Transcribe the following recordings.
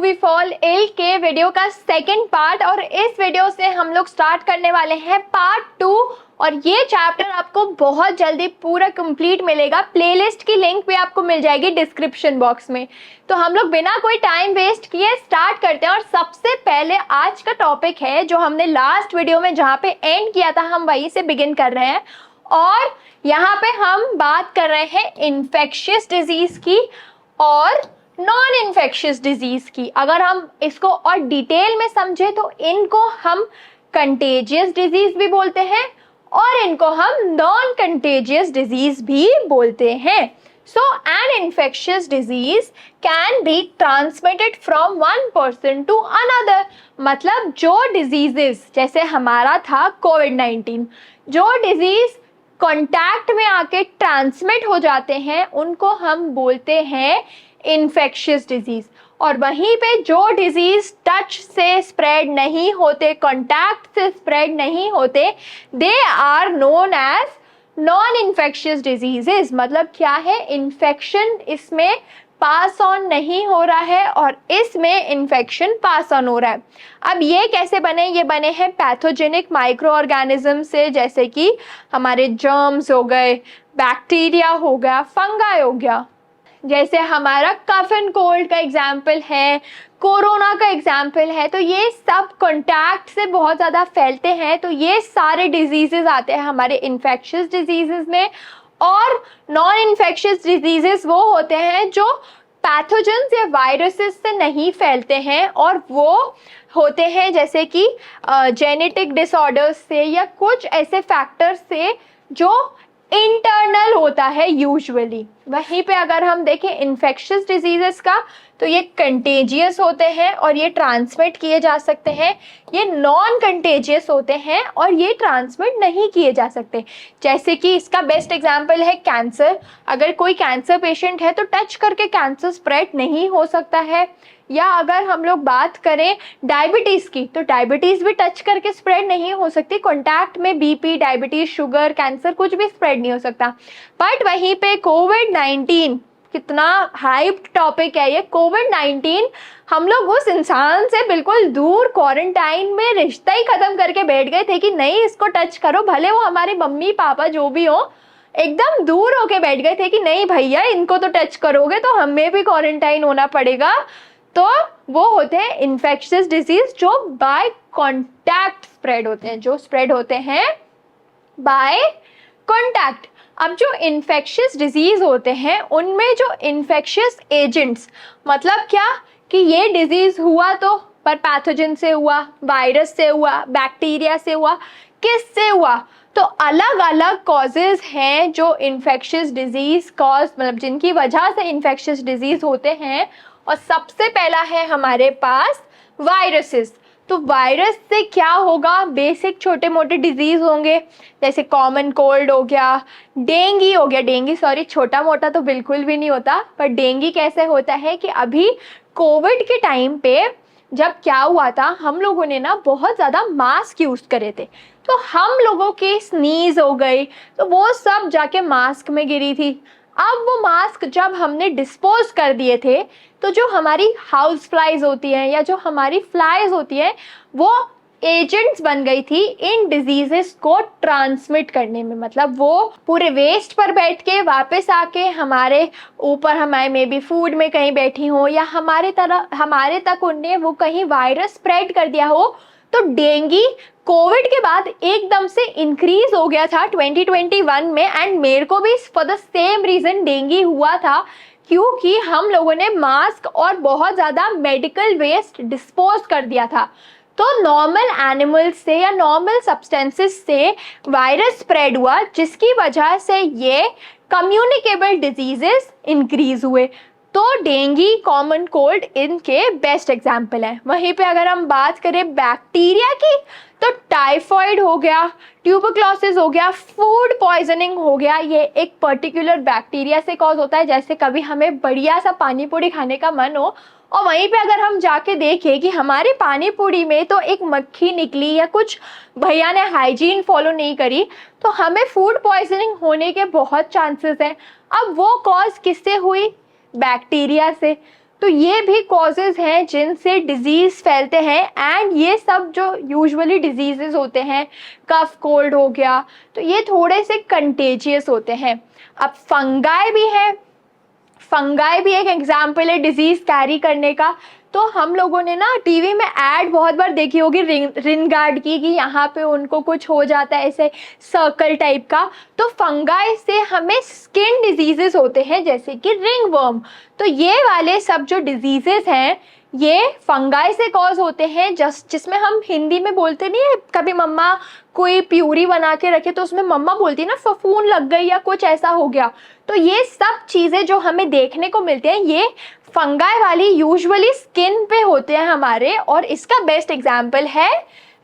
We fall ill के video का second part. और इस वीडियो से हम लोग स्टार्ट करने वाले हैं पार्ट 2। और ये चैप्टर आपको बहुत जल्दी पूरा कंप्लीट मिलेगा। प्लेलिस्ट की लिंक भी आपको मिल जाएगी डिस्क्रिप्शन बॉक्स में। तो हम लोग बिना कोई टाइम वेस्ट किए स्टार्ट करते हैं। और सबसे पहले आज का टॉपिक है जो हमने लास्ट वीडियो में जहाँ पे एंड किया था, हम वहीं से बिगिन कर रहे हैं। और यहाँ पे हम बात कर रहे हैं इन्फेक्शियस डिजीज की और नॉन इन्फेक्शियस डिजीज की। अगर हम इसको और डिटेल में समझे तो इनको हम कंटेजियस डिजीज भी बोलते हैं और इनको हम नॉन कंटेजियस डिजीज भी बोलते हैं। So an infectious disease can be transmitted from one person to another। मतलब जो डिजीजेस जैसे हमारा था कोविड-19, जो डिजीज कॉन्टैक्ट में आके ट्रांसमिट हो जाते हैं उनको हम बोलते हैं इन्फेक्शियस डिजीज। और वहीं पे जो डिजीज टच से स्प्रेड नहीं होते, कॉन्टैक्ट से स्प्रेड नहीं होते, they are known as non infectious diseases. मतलब क्या है, इन्फेक्शन इसमें पास ऑन नहीं हो रहा है और इसमें इन्फेक्शन पास ऑन हो रहा है। अब ये कैसे बने? ये बने हैं पैथोजेनिक माइक्रो ऑर्गेनिज्म से, जैसे कि हमारे जर्म्स हो गए, बैक्टीरिया हो गया, फंगाई हो गया। जैसे हमारा कफ एंड कोल्ड का एग्जाम्पल है, कोरोना का एग्जाम्पल है। तो ये सब कॉन्टैक्ट से बहुत ज़्यादा फैलते हैं। तो ये सारे डिजीजेस आते हैं हमारे इन्फेक्शियस डिजीजेस में। और नॉन इन्फेक्शियस डिजीजेस वो होते हैं जो पैथोजेंस या वायरसेस से नहीं फैलते हैं और वो होते हैं जैसे कि जेनेटिक डिसऑर्डर्स से या कुछ ऐसे फैक्टर्स से जो इंटरनल होता है यूजुअली। वहीं पे अगर हम देखें इन्फेक्शियस डिजीजेस का तो ये कंटेजियस होते हैं और ये ट्रांसमिट किए जा सकते हैं। ये नॉन कंटेजियस होते हैं और ये ट्रांसमिट नहीं किए जा सकते। जैसे कि इसका बेस्ट एग्जांपल है कैंसर। अगर कोई कैंसर पेशेंट है तो टच करके कैंसर स्प्रेड नहीं हो सकता है। या अगर हम लोग बात करें डायबिटीज़ की तो डायबिटीज़ भी टच करके स्प्रेड नहीं हो सकती। कॉन्टैक्ट में बीपी, डायबिटीज़, शुगर, कैंसर कुछ भी स्प्रेड नहीं हो सकता। बट वहीं पे कोविड-19 कितना हाइप टॉपिक है ये। कोविड-19 हम लोग उस इंसान से बिल्कुल दूर क्वारंटाइन में रिश्ता ही खत्म करके बैठ गए थे कि नहीं इसको टच करो, भले वो हमारे मम्मी पापा जो भी हो, एकदम दूर होके बैठ गए थे कि नहीं भैया इनको तो टच करोगे तो हमें भी क्वारंटाइन होना पड़ेगा। तो वो होते हैं इन्फेक्शियस डिजीज जो बाय कॉन्टैक्ट स्प्रेड होते हैं, जो स्प्रेड होते हैं बाय कॉन्टैक्ट। अब जो इन्फेक्शियस डिजीज होते हैं उनमें जो इन्फेक्शियस एजेंट्स, मतलब क्या कि ये डिजीज हुआ तो पर पैथोजन से हुआ, वायरस से हुआ, बैक्टीरिया से हुआ, किससे हुआ? तो अलग अलग कॉजेज हैं जो इन्फेक्शियस डिजीज कॉज, मतलब जिनकी वजह से इन्फेक्शियस डिजीज होते हैं। और सबसे पहला है हमारे पास वायरसेस। तो वायरस से क्या होगा? बेसिक छोटे मोटे डिजीज होंगे, जैसे कॉमन कोल्ड हो गया, डेंगी हो गया। डेंगी सॉरी, छोटा मोटा तो बिल्कुल भी नहीं होता। पर डेंगी कैसे होता है कि अभी कोविड के टाइम पे जब क्या हुआ था, हम लोगों ने ना बहुत ज़्यादा मास्क यूज़ करे थे। तो हम लोगों के स्नीज हो गई तो वो सब जाके मास्क में गिरी थी। अब वो मास्क जब हमने डिस्पोज कर दिए थे तो जो हमारी हाउस फ्लाइज होती हैं या जो हमारी फ्लाइज होती हैं वो एजेंट्स बन गई थी इन डिजीजेस को ट्रांसमिट करने में। मतलब वो पूरे वेस्ट पर बैठ के वापस आके हमारे ऊपर, हमारे मे बी फूड में कहीं बैठी हो या हमारे तक उनने वो कहीं वायरस स्प्रेड कर दिया हो। तो डेंगी कोविड के बाद एकदम से इंक्रीज हो गया था 2021 में। एंड मेरे को भी for the same reason dengue हुआ था, क्योंकि हम लोगों ने मास्क और बहुत ज़्यादा मेडिकल वेस्ट डिस्पोज कर दिया था। तो नॉर्मल एनिमल्स से या नॉर्मल सब्सटेंसेस से वायरस स्प्रेड हुआ, जिसकी वजह से ये कम्युनिकेबल डिजीजेस इंक्रीज हुए। तो डेंगी, कॉमन कोल्ड इनके बेस्ट एग्जाम्पल हैं। वहीं पे अगर हम बात करें बैक्टीरिया की तो टाइफॉइड हो गया, ट्यूबरक्लोसिस हो गया, फूड पॉइजनिंग हो गया। ये एक पर्टिकुलर बैक्टीरिया से कॉज होता है। जैसे कभी हमें बढ़िया सा पानी पूरी खाने का मन हो और वहीं पे अगर हम जाके देखें कि हमारे पानी पूरी में तो एक मक्खी निकली या कुछ भैया ने हाइजीन फॉलो नहीं करी, तो हमें फूड पॉइजनिंग होने के बहुत चांसेस हैं। अब वो कॉज किससे हुई? बैक्टीरिया से। तो ये भी कॉजेज हैं जिनसे डिजीज फैलते हैं। एंड ये सब जो यूजुअली डिजीजेस होते हैं, कफ कोल्ड हो गया, तो ये थोड़े से कंटेजियस होते हैं। अब फंगाई भी है, फंगाई भी एक एग्जाम्पल है डिजीज कैरी करने का। तो हम लोगों ने ना टीवी में ऐड बहुत बार देखी होगी रिनगार्ड की, कि यहाँ पे उनको कुछ हो जाता है ऐसे सर्कल टाइप का। तो फंगाई से हमें स्किन डिजीजेस होते हैं जैसे कि रिंगवर्म। तो ये वाले सब जो डिजीजेस हैं ये फंगाई से कॉज होते हैं, जिसमें हम हिंदी में बोलते नहीं है, कभी मम्मा कोई प्यूरी बना के रखे तो उसमें मम्मा बोलती है ना फफूंद लग गई या कुछ ऐसा हो गया। तो ये सब चीजें जो हमें देखने को मिलते हैं ये फंगाई वाली यूजुअली स्किन पे होते हैं हमारे, और इसका बेस्ट एग्जाम्पल है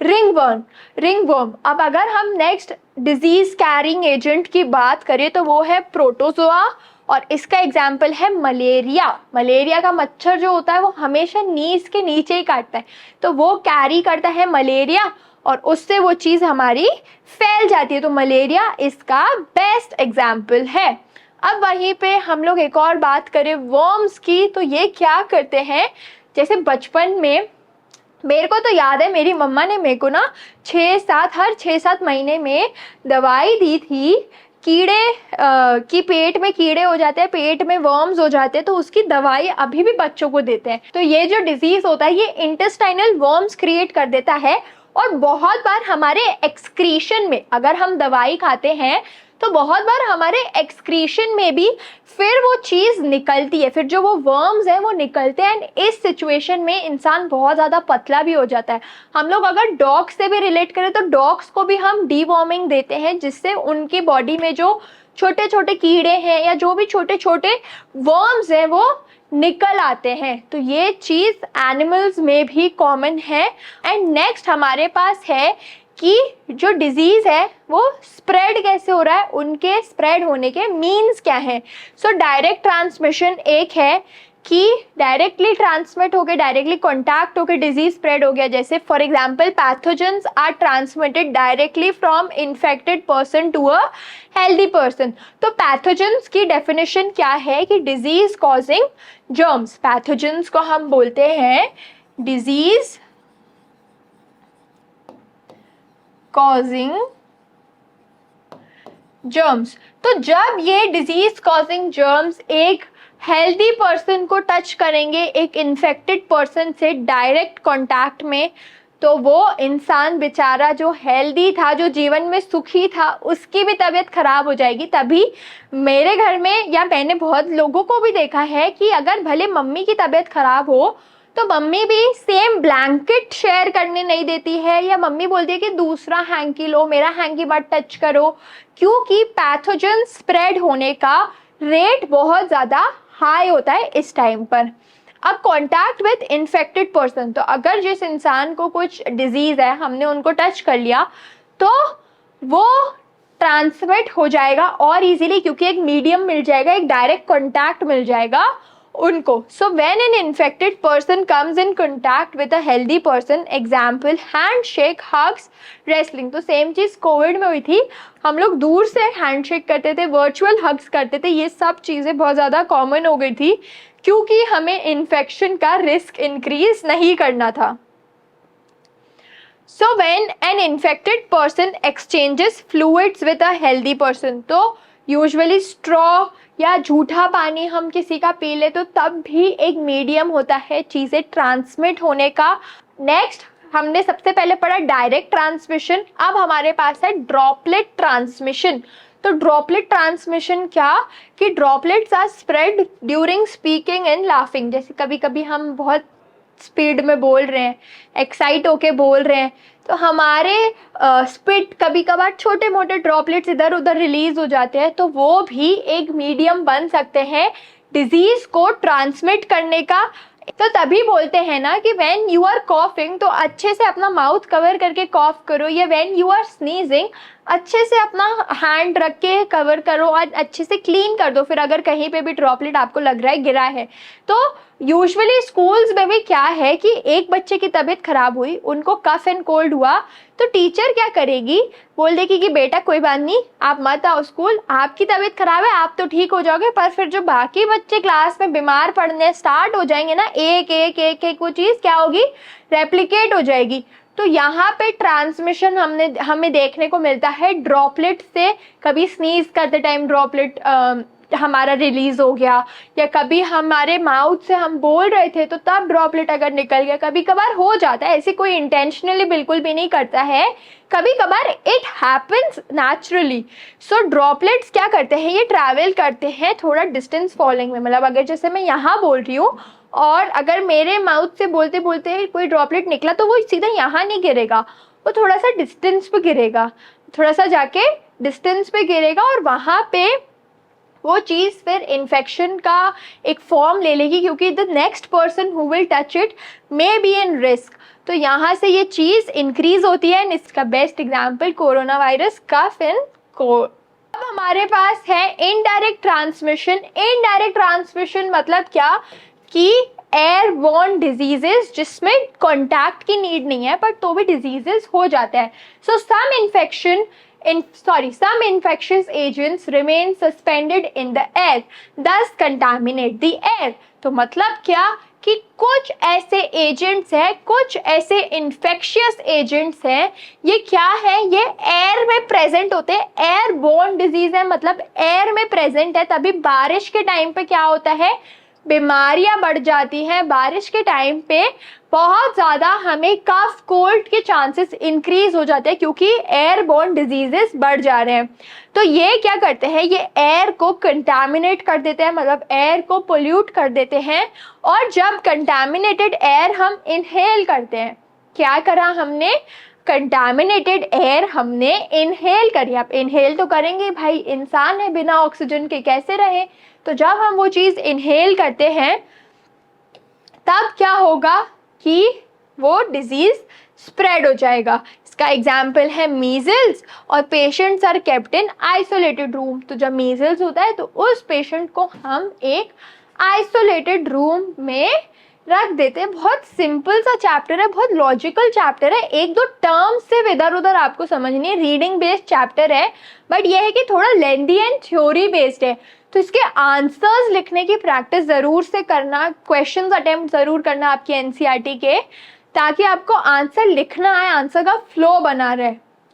रिंगवर्म। रिंगवर्म। अब अगर हम नेक्स्ट डिजीज कैरिंग एजेंट की बात करें तो वो है प्रोटोजोआ, और इसका एग्जाम्पल है मलेरिया। मलेरिया का मच्छर जो होता है वो हमेशा नीज के नीचे ही काटता है, तो वो कैरी करता है मलेरिया और उससे वो चीज़ हमारी फैल जाती है। तो मलेरिया इसका बेस्ट एग्जाम्पल है। अब वहीं पे हम लोग एक और बात करें वर्म्स की, तो ये क्या करते हैं, जैसे बचपन में मेरे को तो याद है मेरी मम्मा ने मेरे को ना हर 6-7 महीने में दवाई दी थी। कीड़े की पेट में कीड़े हो जाते हैं, पेट में वर्म्स हो जाते हैं, तो उसकी दवाई अभी भी बच्चों को देते हैं। तो ये जो डिजीज होता है ये इंटेस्टाइनल वर्म्स क्रिएट कर देता है, और बहुत बार हमारे एक्सक्रीशन में अगर हम दवाई खाते हैं तो बहुत बार हमारे एक्सक्रीशन में भी फिर वो चीज़ निकलती है, फिर जो वो वर्म्स हैं वो निकलते हैं। एंड इस सिचुएशन में इंसान बहुत ज़्यादा पतला भी हो जाता है। हम लोग अगर डॉग्स से भी रिलेट करें तो डॉग्स को भी हम डीवॉर्मिंग देते हैं, जिससे उनकी बॉडी में जो छोटे छोटे कीड़े हैं या जो भी छोटे छोटे वर्म्स हैं वो निकल आते हैं। तो ये चीज़ एनिमल्स में भी कॉमन है। एंड नेक्स्ट हमारे पास है कि जो डिजीज है वो स्प्रेड कैसे हो रहा है, उनके स्प्रेड होने के मीन्स क्या है। सो डायरेक्ट ट्रांसमिशन एक है कि डायरेक्टली ट्रांसमिट होकर, डायरेक्टली कॉन्टैक्ट होकर डिजीज स्प्रेड हो गया। जैसे for example pathogens are transmitted directly from infected person to a healthy person. तो पैथोजेंस की डेफिनेशन क्या है कि डिजीज कॉजिंग जर्म्स। पैथोजेंस को हम बोलते हैं डिजीज कॉजिंग जर्म्स। तो जब ये डिजीज कॉजिंग जर्म्स एक हेल्दी पर्सन को टच करेंगे, एक इन्फेक्टेड पर्सन से डायरेक्ट कांटेक्ट में, तो वो इंसान बेचारा जो हेल्दी था, जो जीवन में सुखी था, उसकी भी तबीयत खराब हो जाएगी। तभी मेरे घर में या मैंने बहुत लोगों को भी देखा है कि अगर भले मम्मी की तबीयत खराब हो तो मम्मी भी सेम ब्लैंकेट शेयर करने नहीं देती है, या मम्मी बोलती है कि दूसरा हैंकी लो, मेरा हैंकी मत टच करो, क्योंकि पैथोजन स्प्रेड होने का रेट बहुत ज़्यादा हाई होता है इस टाइम पर। अब कॉन्टैक्ट विथ इन्फेक्टेड पर्सन, तो अगर जिस इंसान को कुछ डिजीज़ है हमने उनको टच कर लिया तो वो ट्रांसमिट हो जाएगा और इजीली, क्योंकि एक मीडियम मिल जाएगा, एक डायरेक्ट कॉन्टैक्ट मिल जाएगा उनको। So when an infected person comes in contact with a healthy person, example handshake, hugs, wrestling. तो सेम चीज़ कोविड में हुई थी, हम लोग दूर से हैंडशेक करते थे, वर्चुअल हग्स करते थे, ये सब चीज़ें बहुत ज़्यादा कॉमन हो गई थी क्योंकि हमें इन्फेक्शन का रिस्क इंक्रीज नहीं करना था। So when an infected person exchanges fluids with a healthy person, तो यूजुअली स्ट्रॉ या झूठा पानी हम किसी का पी ले तो तब भी एक मीडियम होता है चीज़ें ट्रांसमिट होने का। नेक्स्ट हमने सबसे पहले पढ़ा डायरेक्ट ट्रांसमिशन, अब हमारे पास है ड्रॉपलेट ट्रांसमिशन। तो ड्रॉपलेट ट्रांसमिशन क्या, कि droplets are spread during speaking and laughing. जैसे कभी कभी हम बहुत स्पीड में बोल रहे हैं, एक्साइट होके बोल रहे हैं, तो हमारे स्पिट कभी कभार छोटे मोटे ड्रॉपलेट्स इधर उधर रिलीज हो जाते हैं, तो वो भी एक मीडियम बन सकते हैं डिजीज को ट्रांसमिट करने का। तो तभी बोलते हैं ना कि व्हेन यू आर कॉफिंग तो अच्छे से अपना माउथ कवर करके कॉफ करो, या व्हेन यू आर स्नीजिंग अच्छे से अपना हैंड रख के कवर करो और अच्छे से क्लीन कर दो। फिर अगर कहीं पे भी ड्रॉपलेट आपको लग रहा है गिरा है, तो यूजुअली स्कूल्स में भी क्या है कि एक बच्चे की तबीयत खराब हुई, उनको कफ एंड कोल्ड हुआ, तो टीचर क्या करेगी, बोल देगी कि बेटा कोई बात नहीं, आप मत आओ स्कूल, आपकी तबीयत खराब है, आप तो ठीक हो जाओगे, पर फिर जो बाकी बच्चे क्लास में बीमार पड़ने स्टार्ट हो जाएंगे ना, एक एक एक एक वो चीज क्या होगी, रेप्लिकेट हो जाएगी। तो यहाँ पे ट्रांसमिशन हमें देखने को मिलता है ड्रॉपलेट से। कभी स्नीज करते टाइम ड्रॉपलेट हमारा रिलीज हो गया, या कभी हमारे माउथ से हम बोल रहे थे तो तब ड्रॉपलेट अगर निकल गया, कभी कभार हो जाता है, ऐसे कोई इंटेंशनली बिल्कुल भी नहीं करता है, कभी कभार it happens naturally. So droplets क्या करते हैं, ये ट्रैवल करते हैं थोड़ा डिस्टेंस फॉलोइंग में, मतलब अगर जैसे मैं यहाँ बोल रही हूँ और अगर मेरे माउथ से बोलते बोलते कोई ड्रॉपलेट निकला तो वो सीधा यहाँ नहीं गिरेगा, वो थोड़ा सा डिस्टेंस पे गिरेगा, थोड़ा सा जाके डिस्टेंस पे गिरेगा, और वहाँ पे वो चीज़ फिर इन्फेक्शन का एक फॉर्म ले लेगी, क्योंकि the next person who will touch it may be in risk. तो यहाँ से ये चीज़ इंक्रीज होती है। इसका बेस्ट एग्जाम्पल कोरोना वायरस का फिर अब हमारे पास है इनडायरेक्ट ट्रांसमिशन। इनडायरेक्ट ट्रांसमिशन मतलब क्या कि एयरबोर्न डिजीजेस जिसमें कांटेक्ट की नीड नहीं है, पर तो भी डिजीजेस हो जाते हैं। सो some infectious agents remain suspended in the air, thus contaminate the air। तो मतलब क्या कि कुछ ऐसे एजेंट्स हैं, कुछ ऐसे इन्फेक्शियस एजेंट्स हैं, ये क्या है, ये एयर में प्रेजेंट होते हैं। एयरबोर्न डिजीज है मतलब एयर में प्रेजेंट है, तभी बारिश के टाइम पे क्या होता है, बीमारियां बढ़ जाती हैं। बारिश के टाइम पे बहुत ज़्यादा हमें कफ कोल्ड के चांसेस इंक्रीज हो जाते हैं, क्योंकि एयरबोर्न डिजीजेस बढ़ जा रहे हैं। तो ये क्या करते हैं, ये एयर को कंटामिनेट कर देते हैं, मतलब एयर को पोल्यूट कर देते हैं। और जब कंटामिनेटेड एयर हम इनहेल करते हैं, क्या करा हमने, कंटामिनेटेड एयर हमने इनहेल करी। आप इनहेल तो करेंगे भाई, इंसान है, बिना ऑक्सीजन के कैसे रहे। तो जब हम वो चीज़ इनहेल करते हैं तब क्या होगा कि वो डिजीज स्प्रेड हो जाएगा। इसका एग्जाम्पल है मीजल्स, और patients are kept in isolated room. तो जब मीजल्स होता है तो उस पेशेंट को हम एक आइसोलेटेड रूम में रख देते हैं। बहुत सिंपल सा चैप्टर है, बहुत लॉजिकल चैप्टर है, एक दो टर्म्स से इधर उधर आपको समझनी है, रीडिंग बेस्ड चैप्टर है, बट यह है कि थोड़ा लेंदी एंड थ्योरी बेस्ड है। तो इसके आंसर्स लिखने की प्रैक्टिस ज़रूर से करना, क्वेश्चंस अटेम्प्ट ज़रूर करना आपके एनसीईआरटी के, ताकि आपको आंसर लिखना आए, आंसर का फ्लो बना रहे।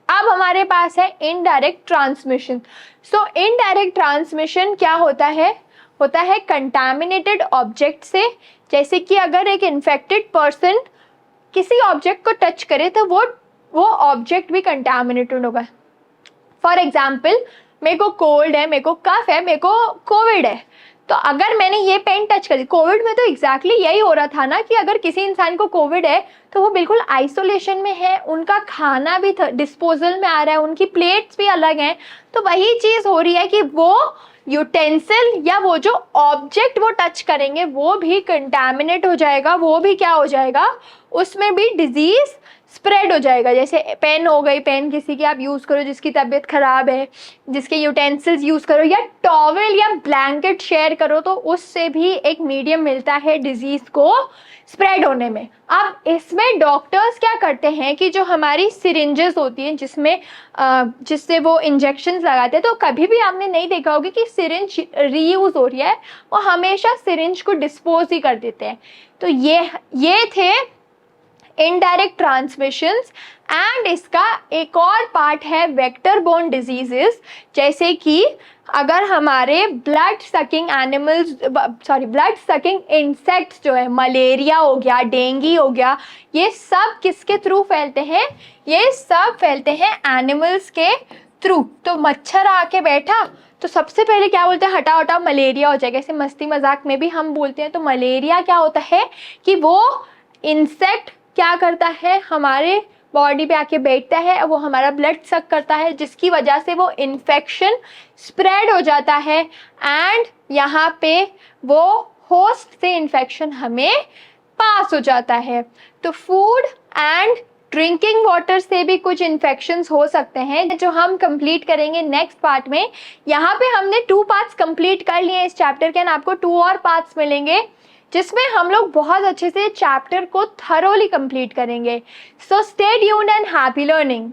अब हमारे पास है इनडायरेक्ट ट्रांसमिशन। सो इनडायरेक्ट ट्रांसमिशन क्या होता है कंटामिनेटेड ऑब्जेक्ट से। जैसे कि अगर एक इन्फेक्टेड पर्सन किसी ऑब्जेक्ट को टच करे तो वो ऑब्जेक्ट भी कंटामिनेटेड होगा। फॉर एग्जाम्पल, मेरे को कोल्ड है, मेरे को कफ है, मेरे को कोविड है, तो अगर मैंने ये पेन टच कर दी, कोविड में तो एग्जैक्टली यही हो रहा था ना कि अगर किसी इंसान को कोविड है तो वो बिल्कुल आइसोलेशन में है, उनका खाना भी डिस्पोजल में आ रहा है, उनकी प्लेट्स भी अलग हैं। तो वही चीज़ हो रही है कि वो यूटेंसिल या वो जो ऑब्जेक्ट वो टच करेंगे वो भी कंटामिनेट हो जाएगा, वो भी क्या हो जाएगा, उसमें भी डिजीज स्प्रेड हो जाएगा। जैसे पेन हो गई, पेन किसी की आप यूज़ करो जिसकी तबीयत ख़राब है, जिसके यूटेंसिल्स यूज़ करो, या टॉवेल या ब्लैंकेट शेयर करो, तो उससे भी एक मीडियम मिलता है डिजीज़ को स्प्रेड होने में। अब इसमें डॉक्टर्स क्या करते हैं कि जो हमारी सिरिंजेस होती हैं जिससे वो इंजेक्शंस लगाते हैं, तो कभी भी आपने नहीं देखा होगा कि सिरिंज रीयूज़ हो रही है, वो हमेशा सिरिंज को डिस्पोज ही कर देते हैं। तो ये थे इनडायरेक्ट ट्रांसमिशंस। एंड इसका एक और पार्ट है वेक्टर बोर्न डिजीजेस, जैसे कि अगर हमारे ब्लड सकिंग इंसेक्ट्स जो है, मलेरिया हो गया, डेंगू हो गया, ये सब किसके थ्रू फैलते हैं, ये सब फैलते हैं एनिमल्स के थ्रू। तो मच्छर आके बैठा तो सबसे पहले क्या बोलते हैं, हटाओ हटाओ मलेरिया हो जाएगा। ऐसे मस्ती मजाक में भी हम बोलते हैं। तो मलेरिया क्या होता है कि वो इंसेक्ट क्या करता है, हमारे बॉडी पे आके बैठता है, वो हमारा ब्लड सक करता है, जिसकी वजह से वो इन्फेक्शन स्प्रेड हो जाता है एंड यहाँ पे वो होस्ट से इन्फेक्शन हमें पास हो जाता है। तो फूड एंड ड्रिंकिंग वाटर से भी कुछ इन्फेक्शंस हो सकते हैं, जो हम कंप्लीट करेंगे नेक्स्ट पार्ट में। यहाँ पे हमने 2 पार्ट्स कंप्लीट कर लिए इस चैप्टर के, एंड आपको 2 और पार्ट्स मिलेंगे जिसमें हम लोग बहुत अच्छे से चैप्टर को थरोली कंप्लीट करेंगे। So stay tuned and happy learning.